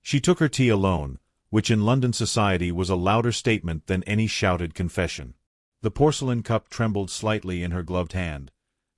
She took her tea alone, which in London society was a louder statement than any shouted confession. The porcelain cup trembled slightly in her gloved hand,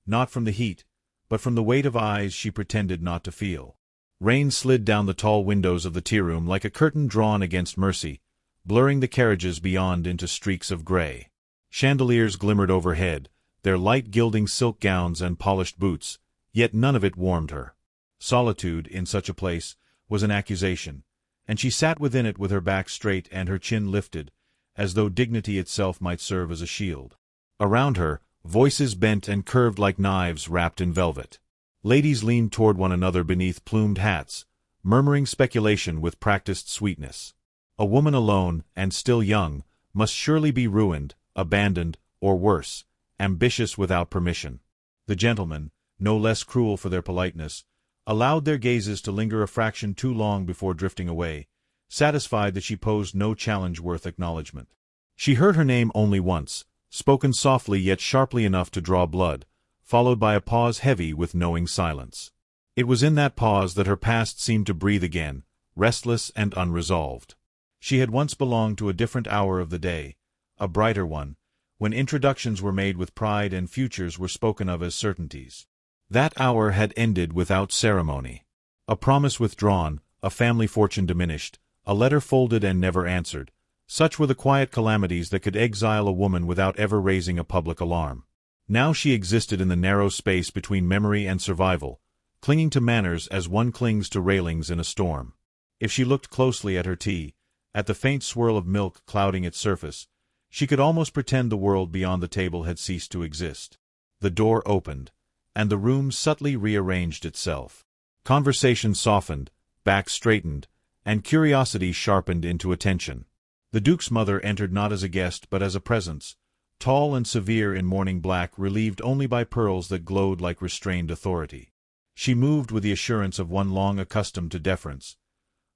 not from the heat, but from the weight of eyes she pretended not to feel. Rain slid down the tall windows of the tea-room like a curtain drawn against mercy, blurring the carriages beyond into streaks of gray. Chandeliers glimmered overhead, their light gilding silk gowns and polished boots, yet none of it warmed her. Solitude, in such a place, was an accusation, and she sat within it with her back straight and her chin lifted, as though dignity itself might serve as a shield. Around her, voices bent and curved like knives wrapped in velvet. Ladies leaned toward one another beneath plumed hats, murmuring speculation with practiced sweetness. A woman alone, and still young, must surely be ruined, abandoned, or worse, ambitious without permission. The gentlemen, no less cruel for their politeness, allowed their gazes to linger a fraction too long before drifting away, satisfied that she posed no challenge worth acknowledgement. She heard her name only once, spoken softly yet sharply enough to draw blood, followed by a pause heavy with knowing silence. It was in that pause that her past seemed to breathe again, restless and unresolved. She had once belonged to a different hour of the day, a brighter one, when introductions were made with pride and futures were spoken of as certainties. That hour had ended without ceremony. A promise withdrawn, a family fortune diminished, a letter folded and never answered. Such were the quiet calamities that could exile a woman without ever raising a public alarm. Now she existed in the narrow space between memory and survival, clinging to manners as one clings to railings in a storm. If she looked closely at her tea, at the faint swirl of milk clouding its surface, she could almost pretend the world beyond the table had ceased to exist. The door opened, and the room subtly rearranged itself. Conversation softened, backs straightened, and curiosity sharpened into attention. The Duke's mother entered not as a guest but as a presence, tall and severe in mourning black relieved only by pearls that glowed like restrained authority. She moved with the assurance of one long accustomed to deference,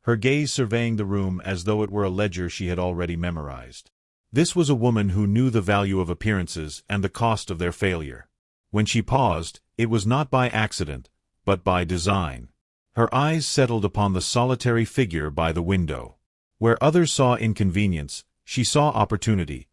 her gaze surveying the room as though it were a ledger she had already memorized. This was a woman who knew the value of appearances and the cost of their failure. When she paused, it was not by accident, but by design. Her eyes settled upon the solitary figure by the window. Where others saw inconvenience, she saw opportunity.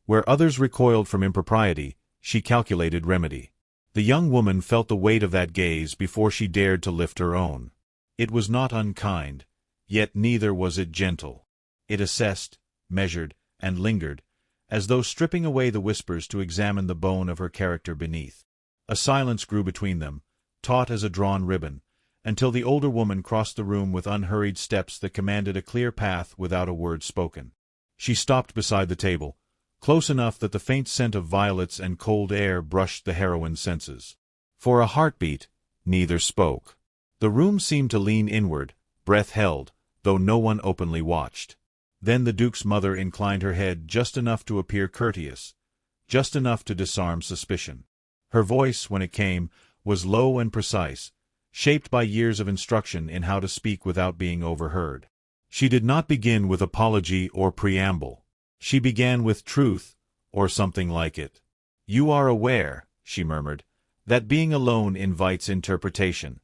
Where others recoiled from impropriety, she calculated remedy. The young woman felt the weight of that gaze before she dared to lift her own. It was not unkind, yet neither was it gentle. It assessed, measured, and lingered, as though stripping away the whispers to examine the bone of her character beneath. A silence grew between them, taut as a drawn ribbon, until the older woman crossed the room with unhurried steps that commanded a clear path without a word spoken. She stopped beside the table, close enough that the faint scent of violets and cold air brushed the heroine's senses. For a heartbeat, neither spoke. The room seemed to lean inward, breath held, though no one openly watched. Then the Duke's mother inclined her head just enough to appear courteous, just enough to disarm suspicion. Her voice, when it came, was low and precise, shaped by years of instruction in how to speak without being overheard. She did not begin with apology or preamble. She began with truth, or something like it. "You are aware," she murmured, "that being alone invites interpretation."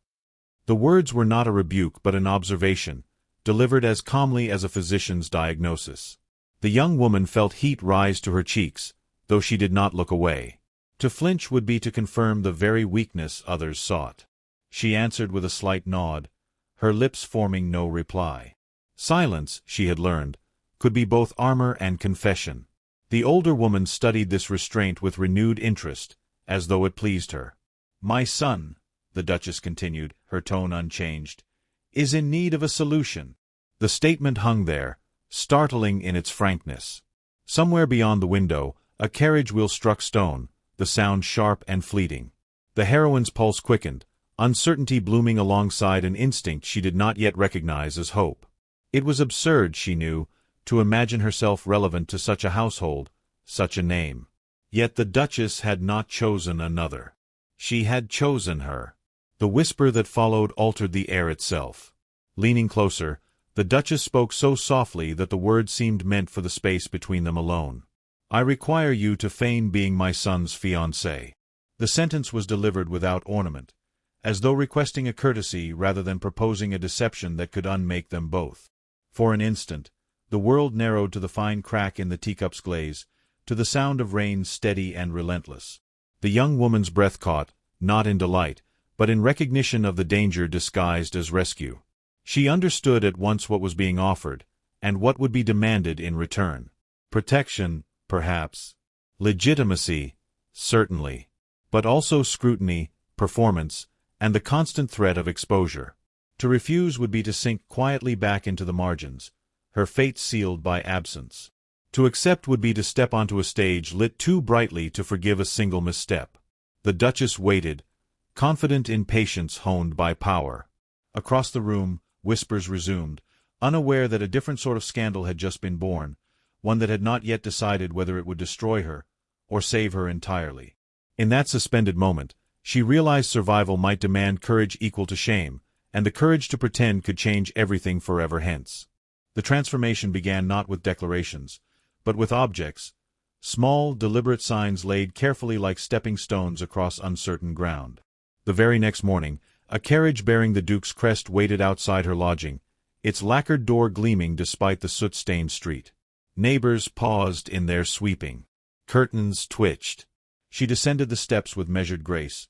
The words were not a rebuke but an observation, delivered as calmly as a physician's diagnosis. The young woman felt heat rise to her cheeks, though she did not look away. To flinch would be to confirm the very weakness others sought. She answered with a slight nod, her lips forming no reply. Silence, she had learned, could be both armor and confession. The older woman studied this restraint with renewed interest, as though it pleased her. "My son," the Duchess continued, her tone unchanged, "is in need of a solution." The statement hung there, startling in its frankness. Somewhere beyond the window, a carriage wheel struck stone, the sound sharp and fleeting. The heroine's pulse quickened, uncertainty blooming alongside an instinct she did not yet recognize as hope. It was absurd, she knew, to imagine herself relevant to such a household, such a name. Yet the Duchess had not chosen another. She had chosen her. The whisper that followed altered the air itself. Leaning closer, the Duchess spoke so softly that the words seemed meant for the space between them alone. "I require you to feign being my son's fiancée." The sentence was delivered without ornament, as though requesting a courtesy rather than proposing a deception that could unmake them both. For an instant, the world narrowed to the fine crack in the teacup's glaze, to the sound of rain steady and relentless. The young woman's breath caught, not in delight, but in recognition of the danger disguised as rescue. She understood at once what was being offered, and what would be demanded in return. Protection, perhaps. Legitimacy, certainly. But also scrutiny, performance, and the constant threat of exposure. To refuse would be to sink quietly back into the margins, her fate sealed by absence. To accept would be to step onto a stage lit too brightly to forgive a single misstep. The Duchess waited, confident in patience honed by power. Across the room, whispers resumed, unaware that a different sort of scandal had just been born, one that had not yet decided whether it would destroy her, or save her entirely. In that suspended moment, she realized survival might demand courage equal to shame, and the courage to pretend could change everything forever hence. The transformation began not with declarations, but with objects, small, deliberate signs laid carefully like stepping stones across uncertain ground. The very next morning, a carriage bearing the Duke's crest waited outside her lodging, its lacquered door gleaming despite the soot-stained street. Neighbors paused in their sweeping. Curtains twitched. She descended the steps with measured grace,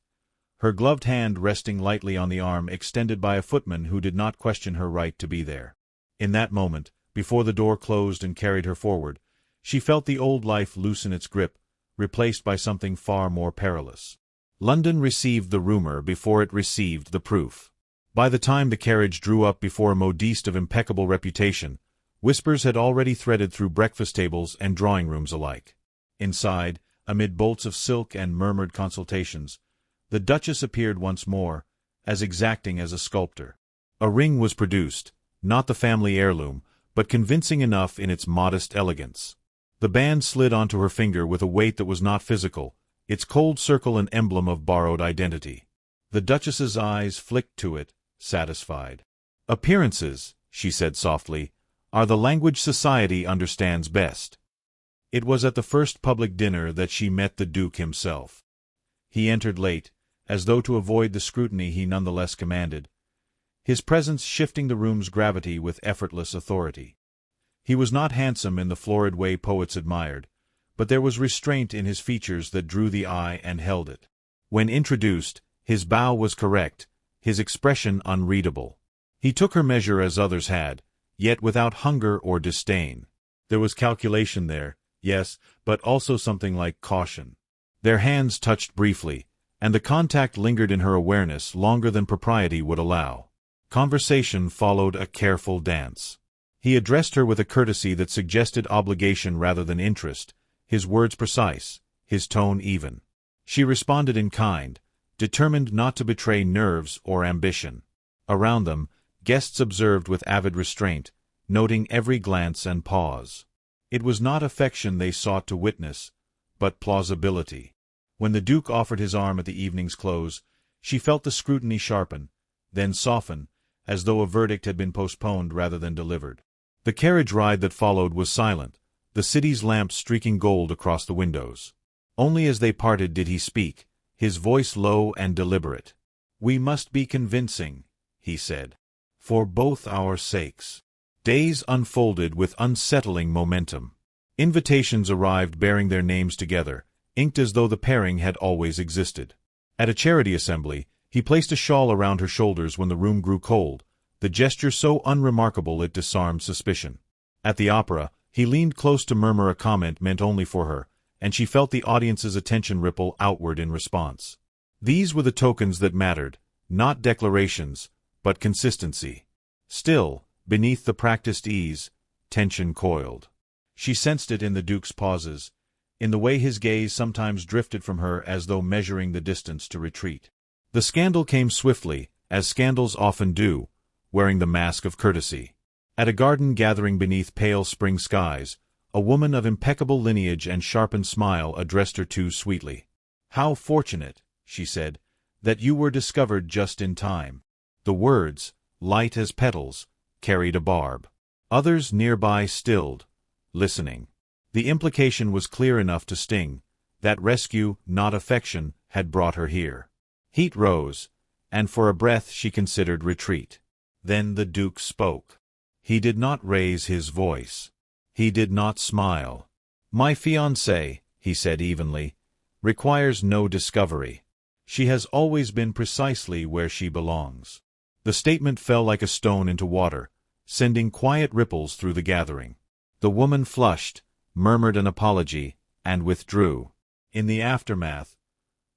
her gloved hand resting lightly on the arm extended by a footman who did not question her right to be there. In that moment, before the door closed and carried her forward, she felt the old life loosen its grip, replaced by something far more perilous. London received the rumor before it received the proof. By the time the carriage drew up before a modiste of impeccable reputation, whispers had already threaded through breakfast tables and drawing-rooms alike. Inside, amid bolts of silk and murmured consultations, the Duchess appeared once more, as exacting as a sculptor. A ring was produced, not the family heirloom, but convincing enough in its modest elegance. The band slid onto her finger with a weight that was not physical, its cold circle an emblem of borrowed identity. The Duchess's eyes flicked to it, satisfied. "Appearances," she said softly, "are the language society understands best." It was at the first public dinner that she met the Duke himself. He entered late, as though to avoid the scrutiny he nonetheless commanded, his presence shifting the room's gravity with effortless authority. He was not handsome in the florid way poets admired, but there was restraint in his features that drew the eye and held it. When introduced, his bow was correct, his expression unreadable. He took her measure as others had, yet without hunger or disdain. There was calculation there, yes, but also something like caution. Their hands touched briefly, and the contact lingered in her awareness longer than propriety would allow. Conversation followed a careful dance. He addressed her with a courtesy that suggested obligation rather than interest, his words precise, his tone even. She responded in kind, determined not to betray nerves or ambition. Around them, guests observed with avid restraint, noting every glance and pause. It was not affection they sought to witness, but plausibility. When the Duke offered his arm at the evening's close, she felt the scrutiny sharpen, then soften, as though a verdict had been postponed rather than delivered. The carriage ride that followed was silent, the city's lamps streaking gold across the windows. Only as they parted did he speak, his voice low and deliberate. "We must be convincing," he said, "for both our sakes." Days unfolded with unsettling momentum. Invitations arrived bearing their names together, inked as though the pairing had always existed. At a charity assembly, he placed a shawl around her shoulders when the room grew cold, the gesture so unremarkable it disarmed suspicion. At the opera, he leaned close to murmur a comment meant only for her, and she felt the audience's attention ripple outward in response. These were the tokens that mattered, not declarations, but consistency. Still, beneath the practiced ease, tension coiled. She sensed it in the Duke's pauses, in the way his gaze sometimes drifted from her as though measuring the distance to retreat. The scandal came swiftly, as scandals often do, wearing the mask of courtesy. At a garden gathering beneath pale spring skies, a woman of impeccable lineage and sharpened smile addressed her too sweetly. "How fortunate," she said, "that you were discovered just in time." The words, light as petals, carried a barb. Others nearby stilled, listening. The implication was clear enough to sting, that rescue, not affection, had brought her here. Heat rose, and for a breath she considered retreat. Then the Duke spoke. He did not raise his voice. He did not smile. "My fiancée," he said evenly, "requires no discovery. She has always been precisely where she belongs." The statement fell like a stone into water, sending quiet ripples through the gathering. The woman flushed, murmured an apology, and withdrew. In the aftermath,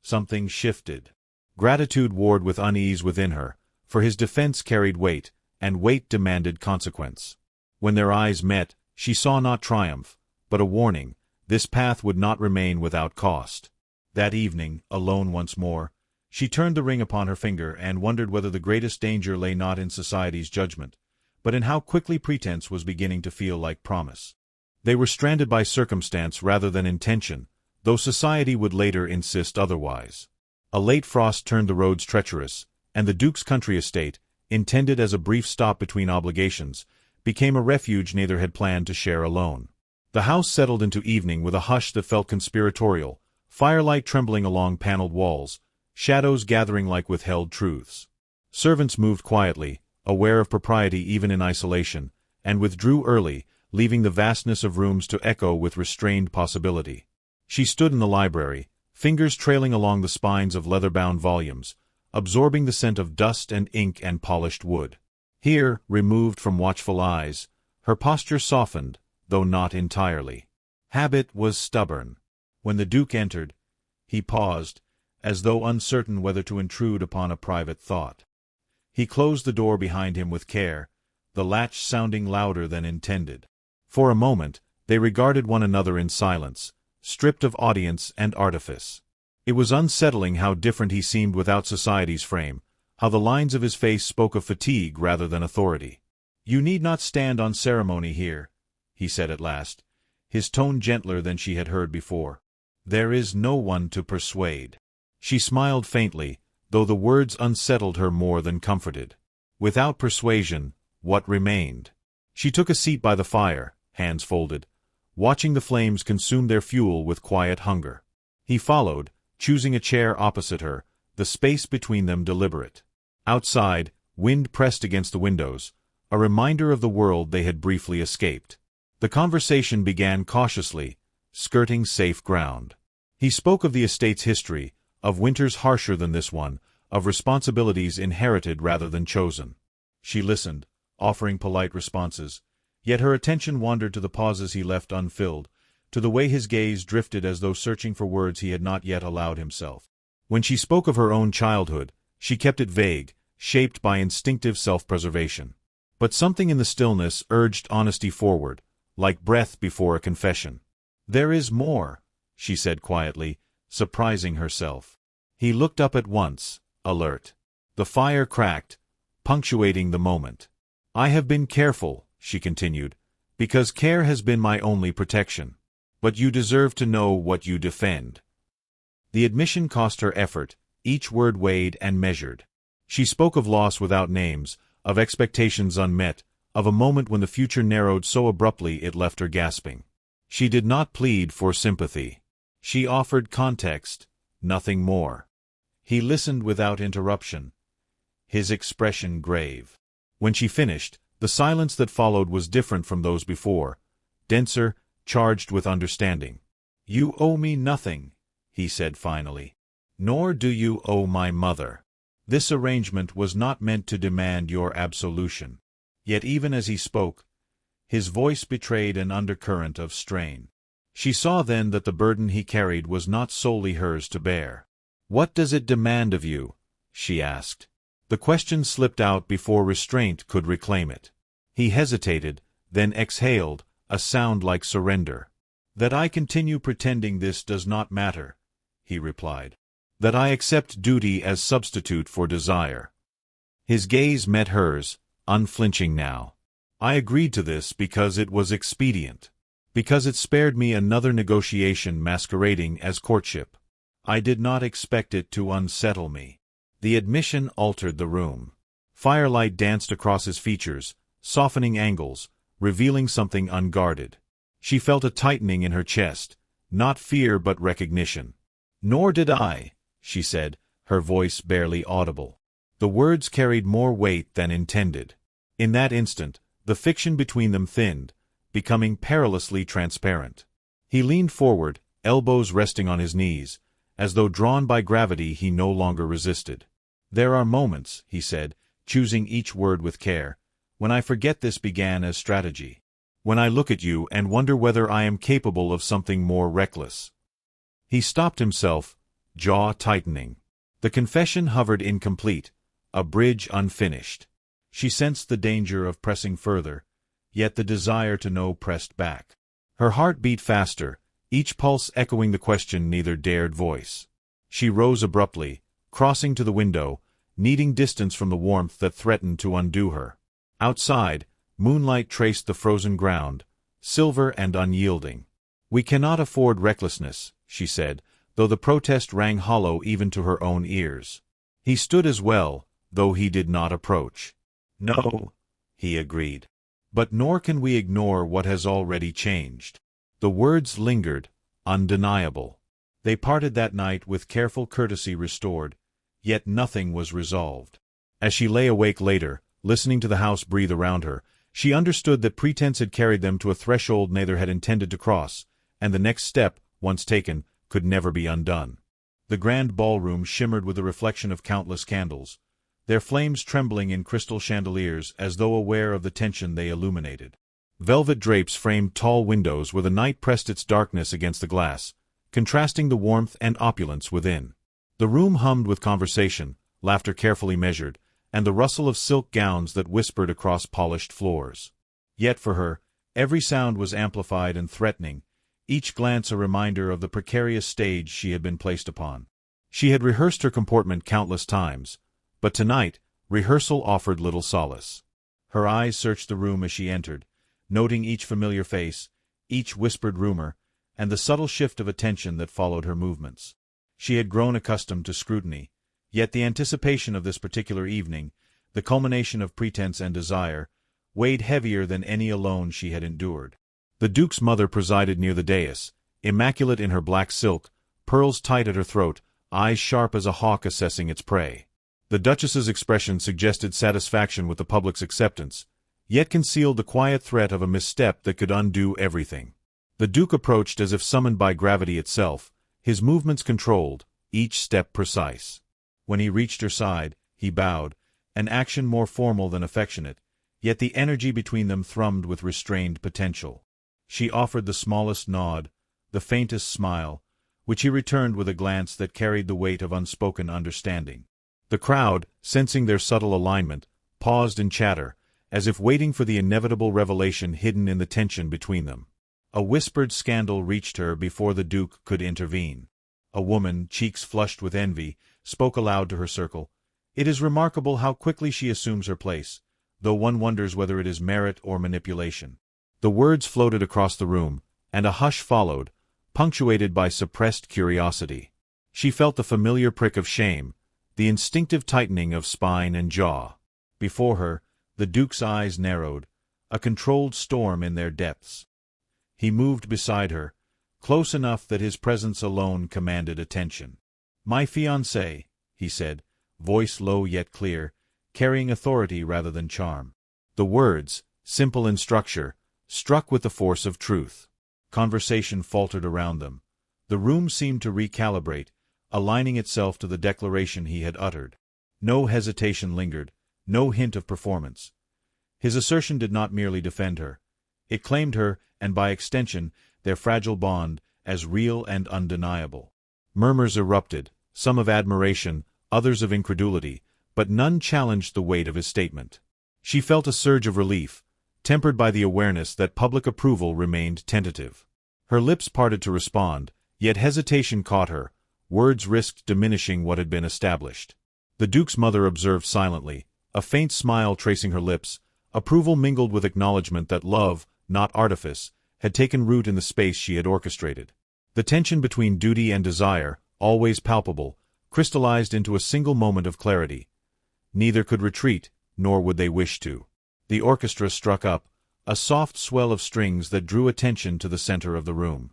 something shifted. Gratitude warred with unease within her, for his defense carried weight, and weight demanded consequence. When their eyes met, she saw not triumph, but a warning. This path would not remain without cost. That evening, alone once more, she turned the ring upon her finger and wondered whether the greatest danger lay not in society's judgment, but in how quickly pretense was beginning to feel like promise. They were stranded by circumstance rather than intention, though society would later insist otherwise. A late frost turned the roads treacherous, and the Duke's country estate, intended as a brief stop between obligations, became a refuge neither had planned to share alone. The house settled into evening with a hush that felt conspiratorial, firelight trembling along paneled walls, shadows gathering like withheld truths. Servants moved quietly, aware of propriety even in isolation, and withdrew early, leaving the vastness of rooms to echo with restrained possibility. She stood in the library, fingers trailing along the spines of leather-bound volumes, absorbing the scent of dust and ink and polished wood. Here, removed from watchful eyes, her posture softened, though not entirely. Habit was stubborn. When the Duke entered, he paused, as though uncertain whether to intrude upon a private thought. He closed the door behind him with care, the latch sounding louder than intended. For a moment, they regarded one another in silence, stripped of audience and artifice. It was unsettling how different he seemed without society's frame, how the lines of his face spoke of fatigue rather than authority. "You need not stand on ceremony here," he said at last, his tone gentler than she had heard before. "There is no one to persuade." She smiled faintly, though the words unsettled her more than comforted. Without persuasion, what remained? She took a seat by the fire, hands folded, watching the flames consume their fuel with quiet hunger. He followed, choosing a chair opposite her, the space between them deliberate. Outside, wind pressed against the windows, a reminder of the world they had briefly escaped. The conversation began cautiously, skirting safe ground. He spoke of the estate's history, of winters harsher than this one, of responsibilities inherited rather than chosen. She listened, offering polite responses, yet her attention wandered to the pauses he left unfilled, to the way his gaze drifted as though searching for words he had not yet allowed himself. When she spoke of her own childhood, she kept it vague, shaped by instinctive self-preservation. But something in the stillness urged honesty forward, like breath before a confession. "There is more," she said quietly, surprising herself. He looked up at once, alert. The fire cracked, punctuating the moment. "I have been careful," she continued, "because care has been my only protection. But you deserve to know what you defend." The admission cost her effort, each word weighed and measured. She spoke of loss without names, of expectations unmet, of a moment when the future narrowed so abruptly it left her gasping. She did not plead for sympathy. She offered context, nothing more. He listened without interruption, his expression grave. When she finished, the silence that followed was different from those before, denser, charged with understanding. "You owe me nothing," he said finally. "Nor do you owe my mother. This arrangement was not meant to demand your absolution." Yet even as he spoke, his voice betrayed an undercurrent of strain. She saw then that the burden he carried was not solely hers to bear. "What does it demand of you?" she asked. The question slipped out before restraint could reclaim it. He hesitated, then exhaled, a sound like surrender. "That I continue pretending this does not matter," he replied. "That I accept duty as substitute for desire." His gaze met hers, unflinching now. "I agreed to this because it was expedient. Because it spared me another negotiation masquerading as courtship. I did not expect it to unsettle me." The admission altered the room. Firelight danced across his features, softening angles, revealing something unguarded. She felt a tightening in her chest, not fear but recognition. "Nor did I," she said, her voice barely audible. The words carried more weight than intended. In that instant, the fiction between them thinned, becoming perilously transparent. He leaned forward, elbows resting on his knees, as though drawn by gravity he no longer resisted. "There are moments," he said, choosing each word with care, "when I forget this began as strategy. When I look at you and wonder whether I am capable of something more reckless." He stopped himself, jaw tightening. The confession hovered incomplete, a bridge unfinished. She sensed the danger of pressing further, yet the desire to know pressed back. Her heart beat faster, each pulse echoing the question neither dared voice. She rose abruptly, crossing to the window, needing distance from the warmth that threatened to undo her. Outside, moonlight traced the frozen ground, silver and unyielding. "We cannot afford recklessness," she said, though the protest rang hollow even to her own ears. He stood as well, though he did not approach. "No," he agreed. "But nor can we ignore what has already changed." The words lingered, undeniable. They parted that night with careful courtesy restored, yet nothing was resolved. As she lay awake later, listening to the house breathe around her, she understood that pretense had carried them to a threshold neither had intended to cross, and the next step, once taken, could never be undone. The grand ballroom shimmered with the reflection of countless candles, their flames trembling in crystal chandeliers as though aware of the tension they illuminated. Velvet drapes framed tall windows where the night pressed its darkness against the glass, contrasting the warmth and opulence within. The room hummed with conversation, laughter carefully measured, and the rustle of silk gowns that whispered across polished floors. Yet for her, every sound was amplified and threatening, each glance a reminder of the precarious stage she had been placed upon. She had rehearsed her comportment countless times, but tonight, rehearsal offered little solace. Her eyes searched the room as she entered, noting each familiar face, each whispered rumor, and the subtle shift of attention that followed her movements. She had grown accustomed to scrutiny, yet the anticipation of this particular evening, the culmination of pretense and desire, weighed heavier than any alone she had endured. The Duke's mother presided near the dais, immaculate in her black silk, pearls tight at her throat, eyes sharp as a hawk assessing its prey. The Duchess's expression suggested satisfaction with the public's acceptance, yet concealed the quiet threat of a misstep that could undo everything. The Duke approached as if summoned by gravity itself, his movements controlled, each step precise. When he reached her side, he bowed, an action more formal than affectionate, yet the energy between them thrummed with restrained potential. She offered the smallest nod, the faintest smile, which he returned with a glance that carried the weight of unspoken understanding. The crowd, sensing their subtle alignment, paused in chatter, as if waiting for the inevitable revelation hidden in the tension between them. A whispered scandal reached her before the Duke could intervene. A woman, cheeks flushed with envy, spoke aloud to her circle. "It is remarkable how quickly she assumes her place, though one wonders whether it is merit or manipulation." The words floated across the room, and a hush followed, punctuated by suppressed curiosity. She felt the familiar prick of shame, the instinctive tightening of spine and jaw. Before her, the Duke's eyes narrowed, a controlled storm in their depths. He moved beside her, close enough that his presence alone commanded attention. "My fiancée," he said, voice low yet clear, carrying authority rather than charm. The words, simple in structure, struck with the force of truth. Conversation faltered around them. The room seemed to recalibrate, aligning itself to the declaration he had uttered. No hesitation lingered, no hint of performance. His assertion did not merely defend her. It claimed her, and by extension, their fragile bond, as real and undeniable. Murmurs erupted, some of admiration, others of incredulity, but none challenged the weight of his statement. She felt a surge of relief, tempered by the awareness that public approval remained tentative. Her lips parted to respond, yet hesitation caught her, words risked diminishing what had been established. The Duke's mother observed silently, a faint smile tracing her lips, approval mingled with acknowledgment that love, not artifice, had taken root in the space she had orchestrated. The tension between duty and desire, always palpable, crystallized into a single moment of clarity. Neither could retreat, nor would they wish to. The orchestra struck up, a soft swell of strings that drew attention to the center of the room.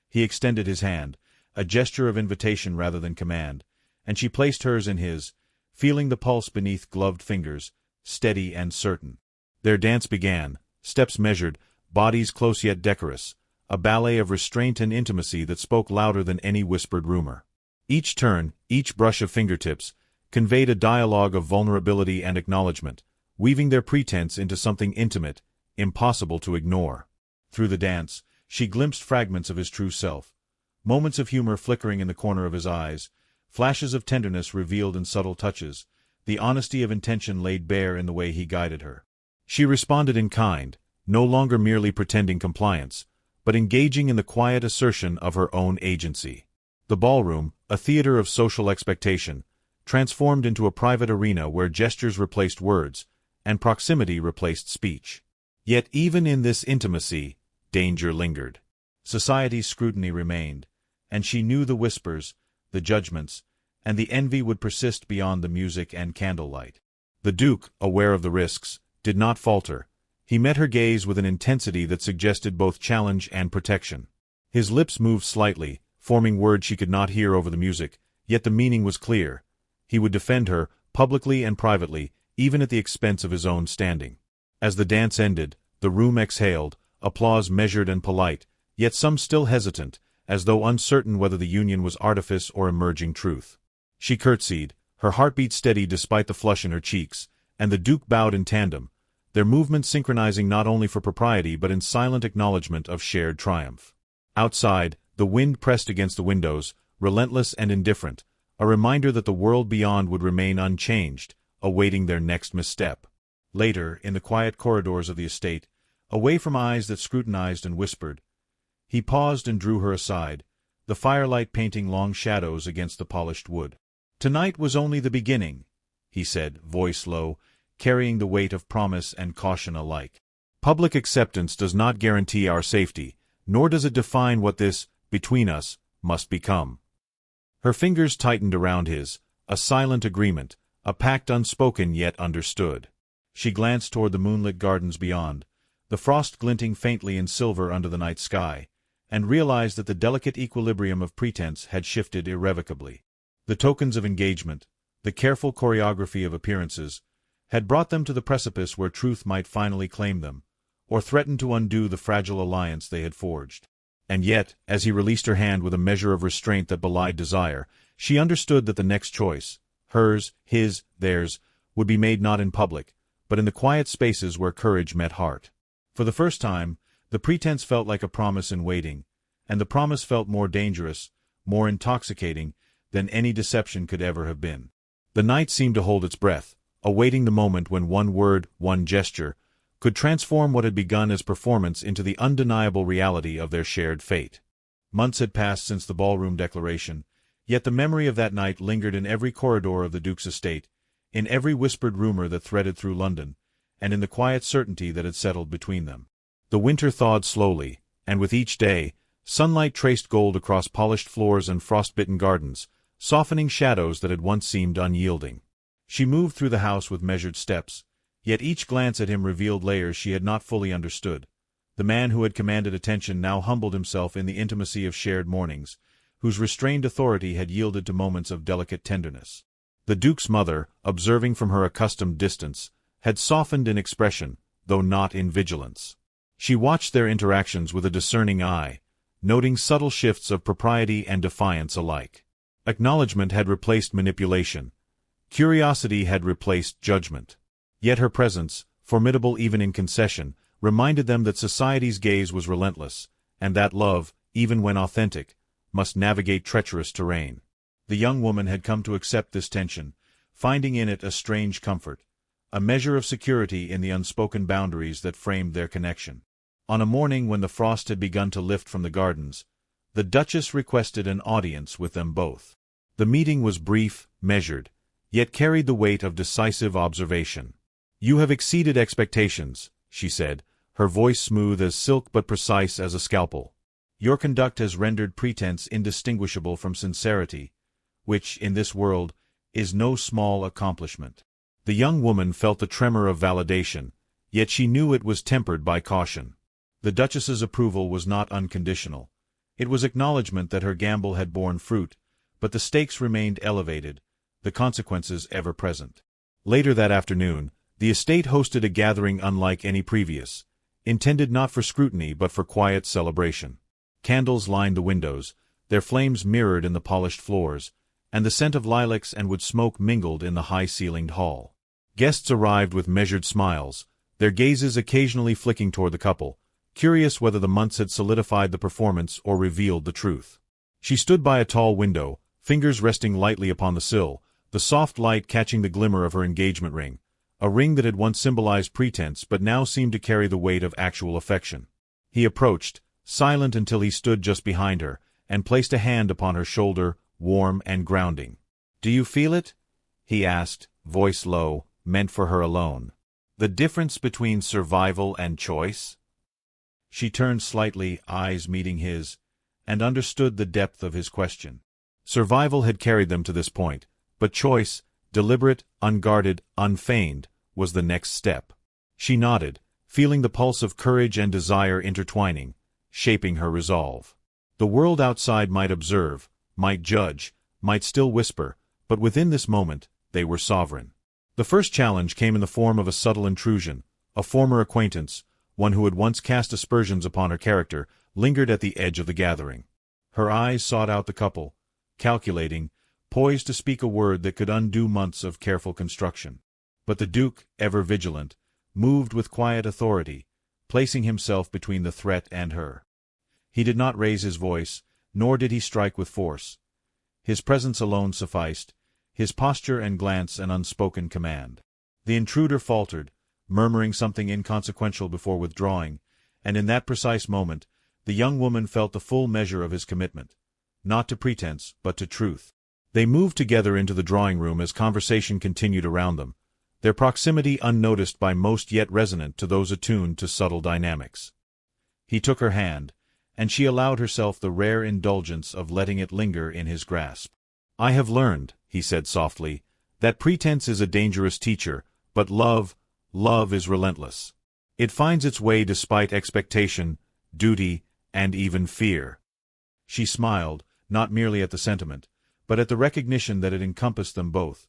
He extended his hand, a gesture of invitation rather than command, and she placed hers in his, feeling the pulse beneath gloved fingers, steady and certain. Their dance began, steps measured, bodies close yet decorous, a ballet of restraint and intimacy that spoke louder than any whispered rumor. Each turn, each brush of fingertips, conveyed a dialogue of vulnerability and acknowledgement, weaving their pretense into something intimate, impossible to ignore. Through the dance, she glimpsed fragments of his true self, moments of humor flickering in the corner of his eyes, flashes of tenderness revealed in subtle touches, the honesty of intention laid bare in the way he guided her. She responded in kind, no longer merely pretending compliance, but engaging in the quiet assertion of her own agency. The ballroom, a theater of social expectation, transformed into a private arena where gestures replaced words, and proximity replaced speech. Yet even in this intimacy, danger lingered. Society's scrutiny remained, and she knew the whispers, the judgments, and the envy would persist beyond the music and candlelight. The Duke, aware of the risks, did not falter. He met her gaze with an intensity that suggested both challenge and protection. His lips moved slightly, forming words she could not hear over the music, yet the meaning was clear. He would defend her, publicly and privately, even at the expense of his own standing. As the dance ended, the room exhaled, applause measured and polite, yet some still hesitant, as though uncertain whether the union was artifice or emerging truth. She curtsied, her heartbeat steady despite the flush in her cheeks, and the Duke bowed in tandem, their movements synchronizing not only for propriety but in silent acknowledgement of shared triumph. Outside, the wind pressed against the windows, relentless and indifferent, a reminder that the world beyond would remain unchanged, awaiting their next misstep. Later, in the quiet corridors of the estate, away from eyes that scrutinized and whispered, he paused and drew her aside, the firelight painting long shadows against the polished wood. "Tonight was only the beginning," he said, voice low, carrying the weight of promise and caution alike. "Public acceptance does not guarantee our safety, nor does it define what this, between us, must become." Her fingers tightened around his, a silent agreement, a pact unspoken yet understood. She glanced toward the moonlit gardens beyond, the frost glinting faintly in silver under the night sky, and realized that the delicate equilibrium of pretense had shifted irrevocably. The tokens of engagement, the careful choreography of appearances, had brought them to the precipice where truth might finally claim them, or threaten to undo the fragile alliance they had forged. And yet, as he released her hand with a measure of restraint that belied desire, she understood that the next choice, hers, his, theirs, would be made not in public, but in the quiet spaces where courage met heart. For the first time, the pretense felt like a promise in waiting, and the promise felt more dangerous, more intoxicating, than any deception could ever have been. The night seemed to hold its breath, awaiting the moment when one word, one gesture, could transform what had begun as performance into the undeniable reality of their shared fate. Months had passed since the ballroom declaration, yet the memory of that night lingered in every corridor of the Duke's estate, in every whispered rumor that threaded through London, and in the quiet certainty that had settled between them. The winter thawed slowly, and with each day, sunlight traced gold across polished floors and frost-bitten gardens, softening shadows that had once seemed unyielding. She moved through the house with measured steps, yet each glance at him revealed layers she had not fully understood. The man who had commanded attention now humbled himself in the intimacy of shared mornings, whose restrained authority had yielded to moments of delicate tenderness. The Duke's mother, observing from her accustomed distance, had softened in expression, though not in vigilance. She watched their interactions with a discerning eye, noting subtle shifts of propriety and defiance alike. Acknowledgement had replaced manipulation. Curiosity had replaced judgment. Yet her presence, formidable even in concession, reminded them that society's gaze was relentless, and that love, even when authentic, must navigate treacherous terrain. The young woman had come to accept this tension, finding in it a strange comfort, a measure of security in the unspoken boundaries that framed their connection. On a morning when the frost had begun to lift from the gardens, the Duchess requested an audience with them both. The meeting was brief, measured, yet carried the weight of decisive observation. "You have exceeded expectations," she said, her voice smooth as silk but precise as a scalpel. "Your conduct has rendered pretense indistinguishable from sincerity, which, in this world, is no small accomplishment." The young woman felt the tremor of validation, yet she knew it was tempered by caution. The Duchess's approval was not unconditional. It was acknowledgment that her gamble had borne fruit, but the stakes remained elevated, the consequences ever present. Later that afternoon, the estate hosted a gathering unlike any previous, intended not for scrutiny but for quiet celebration. Candles lined the windows, their flames mirrored in the polished floors, and the scent of lilacs and wood smoke mingled in the high-ceilinged hall. Guests arrived with measured smiles, their gazes occasionally flicking toward the couple, curious whether the months had solidified the performance or revealed the truth. She stood by a tall window, fingers resting lightly upon the sill, the soft light catching the glimmer of her engagement ring, a ring that had once symbolized pretense but now seemed to carry the weight of actual affection. He approached, silent until he stood just behind her, and placed a hand upon her shoulder, warm and grounding. "Do you feel it?" he asked, voice low, meant for her alone. "The difference between survival and choice?" She turned slightly, eyes meeting his, and understood the depth of his question. Survival had carried them to this point, but choice, deliberate, unguarded, unfeigned, was the next step. She nodded, feeling the pulse of courage and desire intertwining, shaping her resolve. The world outside might observe, might judge, might still whisper, but within this moment, they were sovereign. The first challenge came in the form of a subtle intrusion. A former acquaintance, one who had once cast aspersions upon her character, lingered at the edge of the gathering. Her eyes sought out the couple, calculating, poised to speak a word that could undo months of careful construction. But the Duke, ever vigilant, moved with quiet authority, placing himself between the threat and her. He did not raise his voice, nor did he strike with force. His presence alone sufficed, his posture and glance an unspoken command. The intruder faltered, murmuring something inconsequential before withdrawing, and in that precise moment, the young woman felt the full measure of his commitment, not to pretense, but to truth. They moved together into the drawing-room as conversation continued around them, their proximity unnoticed by most yet resonant to those attuned to subtle dynamics. He took her hand, and she allowed herself the rare indulgence of letting it linger in his grasp. "I have learned," he said softly, "that pretense is a dangerous teacher, but love is relentless. It finds its way despite expectation, duty, and even fear." She smiled, not merely at the sentiment, but at the recognition that it encompassed them both.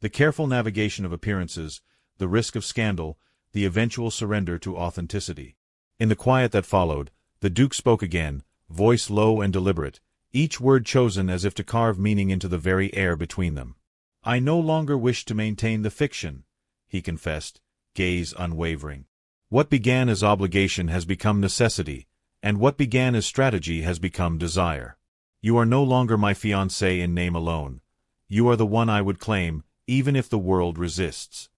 The careful navigation of appearances, the risk of scandal, the eventual surrender to authenticity. In the quiet that followed, the Duke spoke again, voice low and deliberate, each word chosen as if to carve meaning into the very air between them. "I no longer wish to maintain the fiction," he confessed, gaze unwavering. "What began as obligation has become necessity, and what began as strategy has become desire. You are no longer my fiancée in name alone. You are the one I would claim, even if the world resists."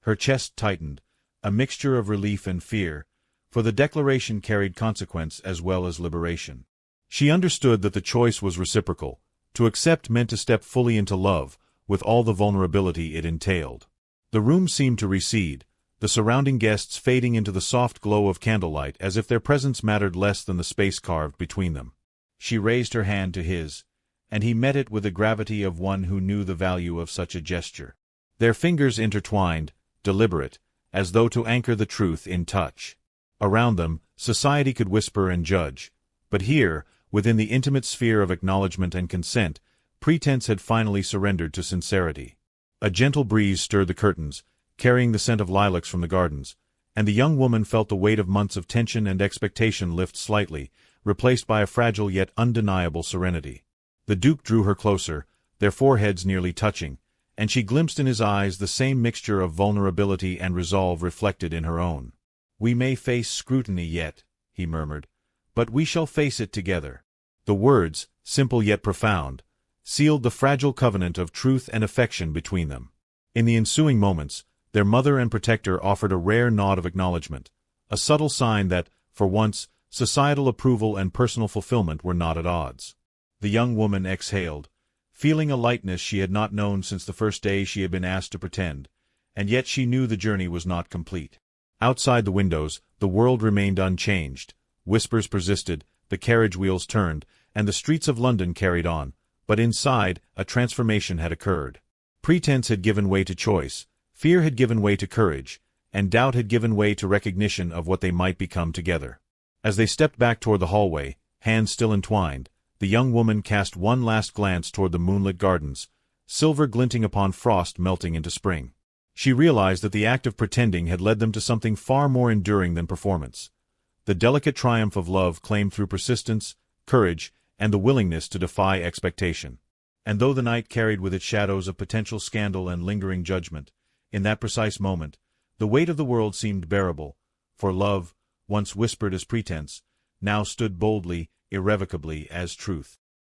Her chest tightened, a mixture of relief and fear, for the declaration carried consequence as well as liberation. She understood that the choice was reciprocal. To accept meant to step fully into love, with all the vulnerability it entailed. The room seemed to recede, the surrounding guests fading into the soft glow of candlelight as if their presence mattered less than the space carved between them. She raised her hand to his, and he met it with the gravity of one who knew the value of such a gesture. Their fingers intertwined, deliberate, as though to anchor the truth in touch. Around them, society could whisper and judge, but here, within the intimate sphere of acknowledgement and consent, pretense had finally surrendered to sincerity. A gentle breeze stirred the curtains, carrying the scent of lilacs from the gardens, and the young woman felt the weight of months of tension and expectation lift slightly, replaced by a fragile yet undeniable serenity. The Duke drew her closer, their foreheads nearly touching, and she glimpsed in his eyes the same mixture of vulnerability and resolve reflected in her own. "We may face scrutiny yet," he murmured, "but we shall face it together." The words, simple yet profound, sealed the fragile covenant of truth and affection between them. In the ensuing moments, their mother and protector offered a rare nod of acknowledgement, a subtle sign that, for once, societal approval and personal fulfillment were not at odds. The young woman exhaled, feeling a lightness she had not known since the first day she had been asked to pretend, and yet she knew the journey was not complete. Outside the windows, the world remained unchanged. Whispers persisted, the carriage wheels turned, and the streets of London carried on, but inside, a transformation had occurred. Pretense had given way to choice, fear had given way to courage, and doubt had given way to recognition of what they might become together. As they stepped back toward the hallway, hands still entwined, the young woman cast one last glance toward the moonlit gardens, silver glinting upon frost melting into spring. She realized that the act of pretending had led them to something far more enduring than performance. The delicate triumph of love claimed through persistence, courage, and the willingness to defy expectation. And though the night carried with it shadows of potential scandal and lingering judgment, in that precise moment, the weight of the world seemed bearable, for love, once whispered as pretense, now stood boldly, irrevocably as truth.